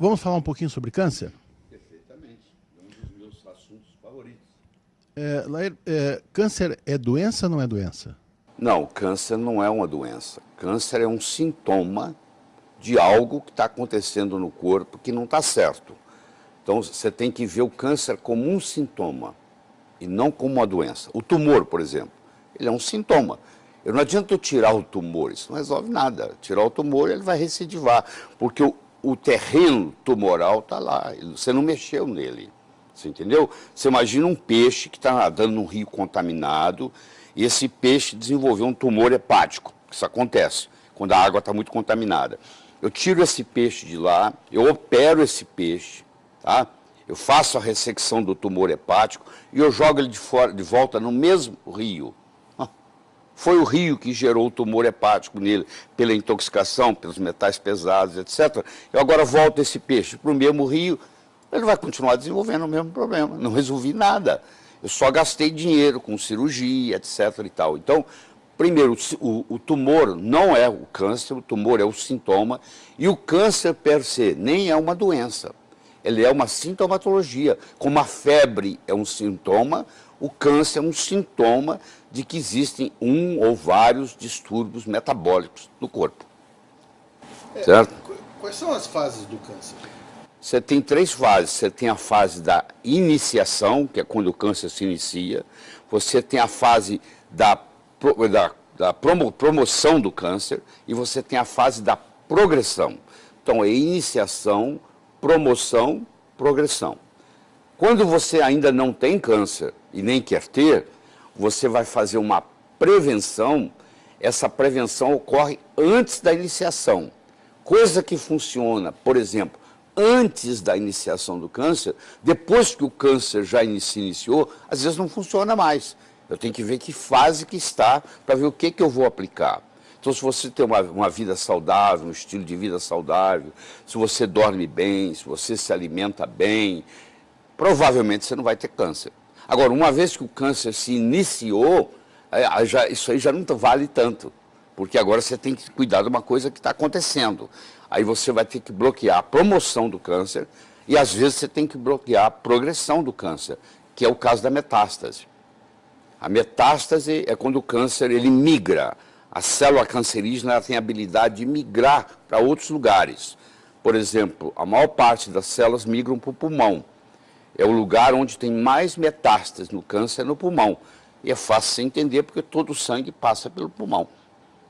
vamos falar um pouquinho sobre câncer? Perfeitamente. É um dos meus assuntos favoritos. Lair, câncer é doença ou não é doença? Não, câncer não é uma doença. Câncer é um sintoma de algo que está acontecendo no corpo que não está certo. Então, você tem que ver o câncer como um sintoma e não como uma doença. O tumor, por exemplo, ele é um sintoma. Não adianta eu tirar o tumor, isso não resolve nada. Tirar o tumor, ele vai recidivar, porque o terreno tumoral está lá, você não mexeu nele, você entendeu? Você imagina um peixe que está nadando num rio contaminado e esse peixe desenvolveu um tumor hepático. Isso acontece quando a água está muito contaminada. Eu tiro esse peixe de lá, eu opero esse peixe, tá? Eu faço a ressecção do tumor hepático e eu jogo ele de volta no mesmo rio. Foi o rio que gerou o tumor hepático nele, pela intoxicação, pelos metais pesados, etc. Eu agora volto esse peixe para o mesmo rio, ele vai continuar desenvolvendo o mesmo problema. Não resolvi nada. Eu só gastei dinheiro com cirurgia, etc. e tal. Então, primeiro, o tumor não é o câncer, o tumor é o sintoma, e o câncer per se nem é uma doença. Ele é uma sintomatologia. Como a febre é um sintoma, o câncer é um sintoma de que existem um ou vários distúrbios metabólicos no corpo. Certo? Quais são as fases do câncer? Você tem 3 fases. Você tem a fase da iniciação, que é quando o câncer se inicia. Você tem a fase da promoção do câncer e você tem a fase da progressão. Então, é iniciação, promoção, progressão. Quando você ainda não tem câncer e nem quer ter, você vai fazer uma prevenção. Essa prevenção ocorre antes da iniciação. Coisa que funciona, por exemplo, antes da iniciação do câncer, depois que o câncer já se iniciou, às vezes não funciona mais. Eu tenho que ver que fase que está para ver o que eu vou aplicar. Então, se você tem uma vida saudável, um estilo de vida saudável, se você dorme bem, se você se alimenta bem, provavelmente você não vai ter câncer. Agora, uma vez que o câncer se iniciou, isso aí já não vale tanto, porque agora você tem que cuidar de uma coisa que está acontecendo. Aí você vai ter que bloquear a promoção do câncer e, às vezes, você tem que bloquear a progressão do câncer, que é o caso da metástase. A metástase é quando o câncer ele migra. A célula cancerígena ela tem a habilidade de migrar para outros lugares. Por exemplo, a maior parte das células migram para o pulmão. É o lugar onde tem mais metástases no câncer, no pulmão. E é fácil você entender porque todo o sangue passa pelo pulmão.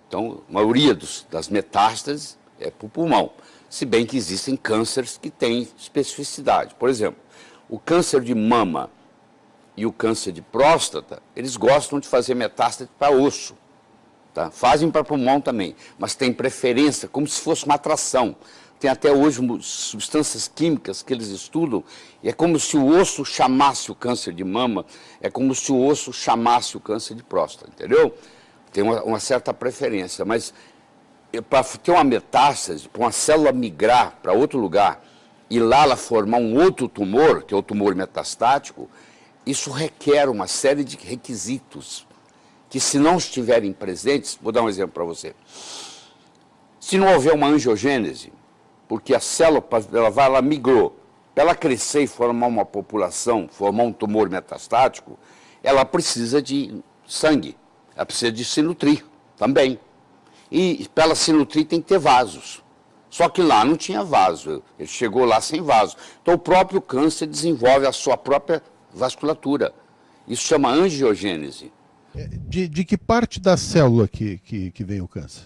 Então, a maioria das metástases é para o pulmão. Se bem que existem cânceres que têm especificidade. Por exemplo, o câncer de mama e o câncer de próstata, eles gostam de fazer metástase para osso. Tá? Fazem para pulmão também, mas tem preferência, como se fosse uma atração. Tem até hoje substâncias químicas que eles estudam, e é como se o osso chamasse o câncer de mama, é como se o osso chamasse o câncer de próstata, entendeu? Tem uma certa preferência, mas para ter uma metástase, para uma célula migrar para outro lugar, e lá ela formar um outro tumor, que é o tumor metastático, isso requer uma série de requisitos, que se não estiverem presentes, vou dar um exemplo para você. Se não houver uma angiogênese, porque a célula, ela migrou, para ela crescer e formar uma população, formar um tumor metastático, ela precisa de sangue, ela precisa de se nutrir também. E para ela se nutrir tem que ter vasos. Só que lá não tinha vaso, ele chegou lá sem vaso. Então o próprio câncer desenvolve a sua própria vasculatura. Isso chama angiogênese. De que parte da célula que vem o câncer?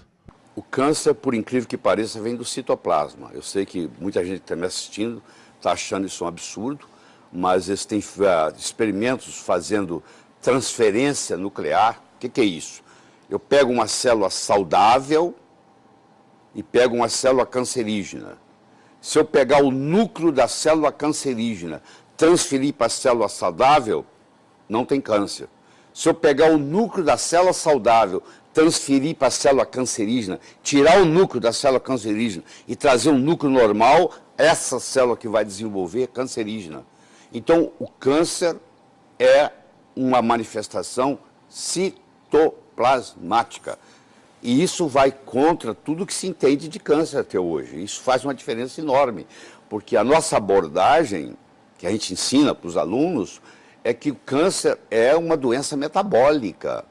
O câncer, por incrível que pareça, vem do citoplasma. Eu sei que muita gente está me assistindo, está achando isso um absurdo, mas eles têm experimentos fazendo transferência nuclear. O que é isso? Eu pego uma célula saudável e pego uma célula cancerígena. Se eu pegar o núcleo da célula cancerígena, transferir para a célula saudável, não tem câncer. Se eu pegar o núcleo da célula saudável, transferir para a célula cancerígena, tirar o núcleo da célula cancerígena e trazer um núcleo normal, essa célula que vai desenvolver é cancerígena. Então, o câncer é uma manifestação citoplasmática. E isso vai contra tudo que se entende de câncer até hoje. Isso faz uma diferença enorme. porque a nossa abordagem, que a gente ensina para os alunos, é que o câncer é uma doença metabólica.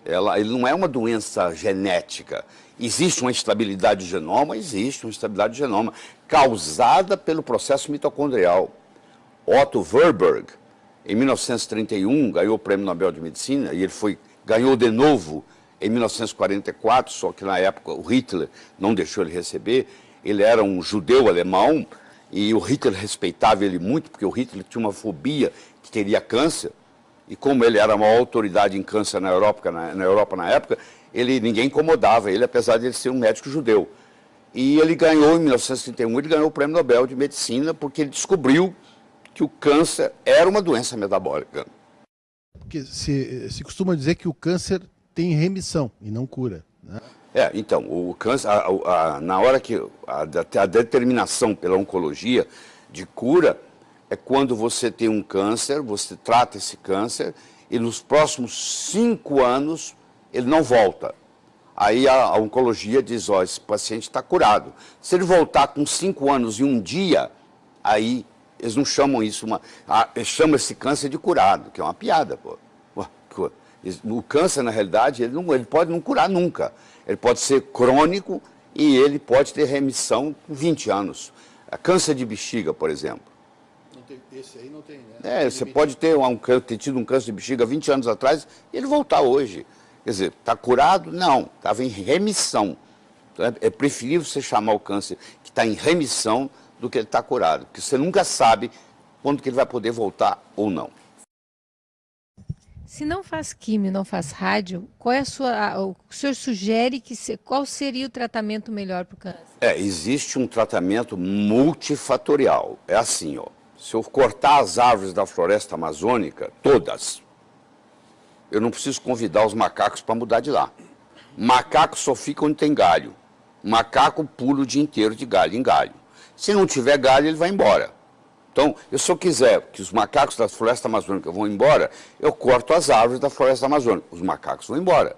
Ele não é uma doença genética. Existe uma instabilidade de genoma? Existe uma instabilidade de genoma, causada pelo processo mitocondrial. Otto Warburg, em 1931, ganhou o Prêmio Nobel de Medicina, e ele ganhou de novo em 1944, só que na época o Hitler não deixou ele receber. Ele era um judeu alemão, e o Hitler respeitava ele muito, porque o Hitler tinha uma fobia que teria câncer, e como ele era a maior autoridade em câncer na Europa na época, ninguém incomodava ele, apesar de ele ser um médico judeu. E ele ganhou, em 1931, ele ganhou o Prêmio Nobel de Medicina, porque ele descobriu que o câncer era uma doença metabólica. Porque se costuma dizer que o câncer tem remissão e não cura, né? Então, o câncer, na hora que a determinação pela oncologia de cura é quando você tem um câncer, você trata esse câncer e nos próximos 5 anos ele não volta. Aí a oncologia diz, ó, esse paciente está curado. Se ele voltar com 5 anos e 1 dia, aí eles não chamam isso, chamam esse câncer de curado, que é uma piada, pô. O câncer, na realidade, ele pode não curar nunca. Ele pode ser crônico e ele pode ter remissão com 20 anos. Câncer de bexiga, por exemplo. Esse aí não tem, né? Você pode ter tido um câncer de bexiga 20 anos atrás e ele voltar hoje. Quer dizer, está curado? Não, estava em remissão. Então, é preferível você chamar o câncer que está em remissão do que ele está curado, porque você nunca sabe quando que ele vai poder voltar ou não. Se não faz químio, não faz rádio, o senhor sugere qual seria o tratamento melhor para o câncer? Existe um tratamento multifatorial. É assim, ó, se eu cortar as árvores da floresta amazônica, todas, eu não preciso convidar os macacos para mudar de lá. Macaco só fica onde tem galho. Macaco pula o dia inteiro de galho em galho. Se não tiver galho, ele vai embora. Então, se eu quiser que os macacos da floresta amazônica vão embora, eu corto as árvores da floresta amazônica. Os macacos vão embora.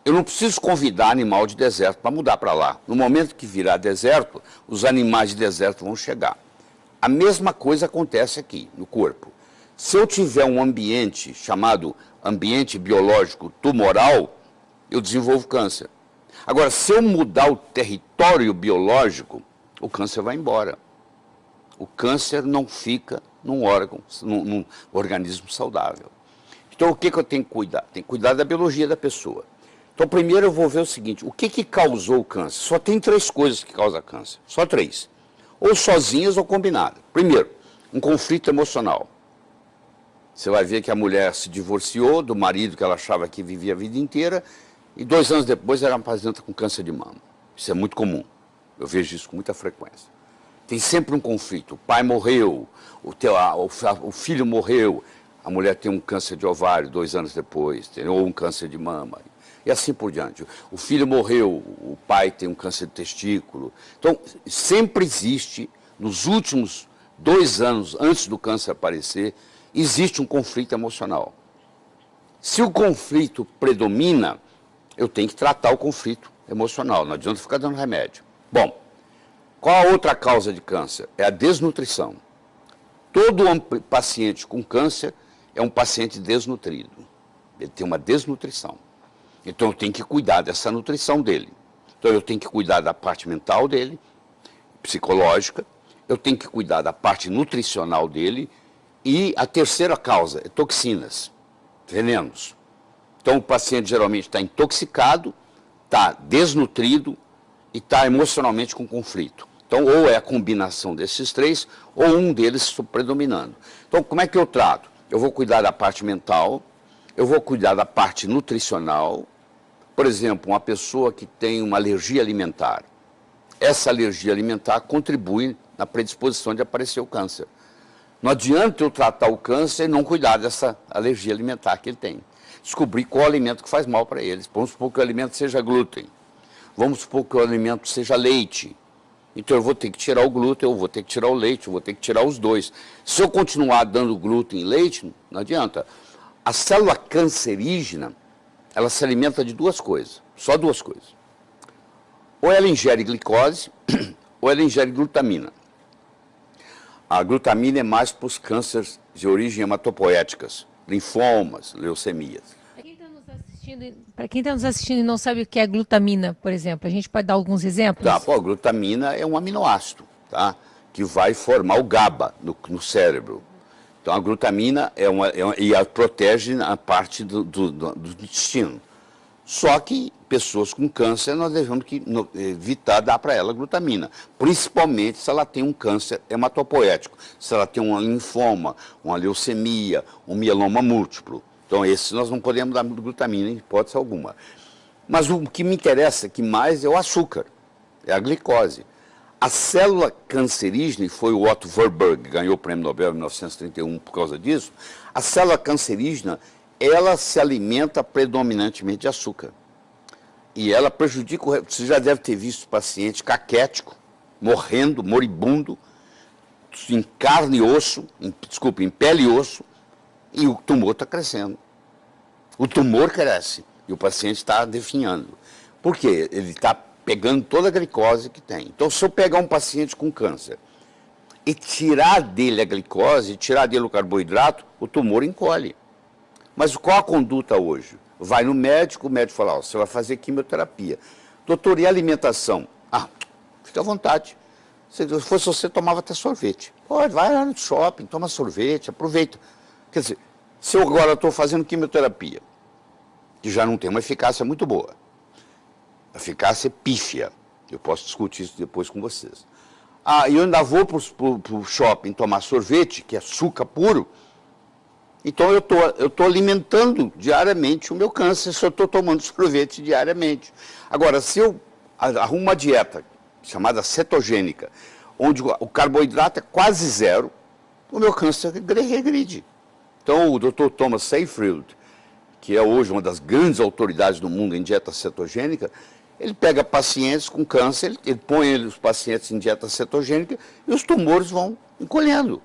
Eu não preciso convidar animal de deserto para mudar para lá. No momento que virar deserto, os animais de deserto vão chegar. A mesma coisa acontece aqui, no corpo. Se eu tiver um ambiente chamado ambiente biológico tumoral, eu desenvolvo câncer. Agora, se eu mudar o território biológico, o câncer vai embora. O câncer não fica num órgão, num organismo saudável. Então, o que eu tenho que cuidar? Tenho que cuidar da biologia da pessoa. Então, primeiro eu vou ver o seguinte, o que causou o câncer? Só tem 3 coisas que causam câncer, só 3. Ou sozinhas ou combinadas. Primeiro, um conflito emocional. Você vai ver que a mulher se divorciou do marido que ela achava que vivia a vida inteira e 2 anos depois ela apresenta com câncer de mama. Isso é muito comum. Eu vejo isso com muita frequência. Tem sempre um conflito. O pai morreu, o filho morreu, a mulher tem um câncer de ovário 2 anos depois, ou um câncer de mama, e assim por diante. O filho morreu, o pai tem um câncer de testículo. Então, sempre existe, nos últimos 2 anos, antes do câncer aparecer, existe um conflito emocional. Se o conflito predomina, eu tenho que tratar o conflito emocional, não adianta ficar dando remédio. Bom, qual a outra causa de câncer? É a desnutrição. Todo paciente com câncer é um paciente desnutrido. Ele tem uma desnutrição. Então eu tenho que cuidar dessa nutrição dele. Então eu tenho que cuidar da parte mental dele, psicológica, eu tenho que cuidar da parte nutricional dele e a terceira causa é toxinas, venenos. Então o paciente geralmente está intoxicado, está desnutrido e está emocionalmente com conflito. Então, ou é a combinação desses 3, ou um deles predominando. Então, como é que eu trato? Eu vou cuidar da parte mental, eu vou cuidar da parte nutricional. Por exemplo, uma pessoa que tem uma alergia alimentar. Essa alergia alimentar contribui na predisposição de aparecer o câncer. Não adianta eu tratar o câncer e não cuidar dessa alergia alimentar que ele tem. Descobrir qual alimento que faz mal para eles. Vamos supor que o alimento seja glúten. Vamos supor que o alimento seja leite. Então eu vou ter que tirar o glúten, eu vou ter que tirar o leite, eu vou ter que tirar os 2. Se eu continuar dando glúten e leite, não adianta. A célula cancerígena, ela se alimenta de 2 coisas, só 2 coisas. Ou ela ingere glicose, ou ela ingere glutamina. A glutamina é mais para os cânceres de origem hematopoéticas, linfomas, leucemias. Para quem está nos assistindo e não sabe o que é glutamina, por exemplo, a gente pode dar alguns exemplos? Tá, pô, a glutamina é um aminoácido, tá? Que vai formar o GABA no cérebro. Então a glutamina e a protege a parte do intestino. Só que pessoas com câncer nós devemos evitar dar para ela glutamina, principalmente se ela tem um câncer hematopoético, se ela tem um linfoma, uma leucemia, um mieloma múltiplo. Então esses nós não podemos dar glutamina em hipótese alguma. Mas o que me interessa que mais é o açúcar, é a glicose. A célula cancerígena, e foi o Otto Warburg que ganhou o prêmio Nobel em 1931 por causa disso, a célula cancerígena, ela se alimenta predominantemente de açúcar. E ela prejudica, você já deve ter visto paciente caquético, morrendo, moribundo, em carne e osso, em pele e osso, e o tumor está crescendo. O tumor cresce e o paciente está definhando. Por quê? Ele está pegando toda a glicose que tem. Então, se eu pegar um paciente com câncer e tirar dele a glicose, tirar dele o carboidrato, o tumor encolhe. Mas qual a conduta hoje? Vai no médico, o médico fala, você vai fazer quimioterapia. Doutor, e a alimentação? Ah, fica à vontade. Se fosse você, tomava até sorvete. Pode, vai lá no shopping, toma sorvete, aproveita. Quer dizer, se eu agora estou fazendo quimioterapia, que já não tem uma eficácia muito boa, a eficácia é pífia, eu posso discutir isso depois com vocês. Ah, e eu ainda vou para o shopping tomar sorvete, que é açúcar puro, então eu estou alimentando diariamente o meu câncer se eu estou tomando sorvete diariamente. Agora, se eu arrumo uma dieta chamada cetogênica, onde o carboidrato é quase zero, o meu câncer regride. Então, o Dr. Thomas Seyfried, que é hoje uma das grandes autoridades do mundo em dieta cetogênica, ele pega pacientes com câncer, ele põe os pacientes em dieta cetogênica e os tumores vão encolhendo.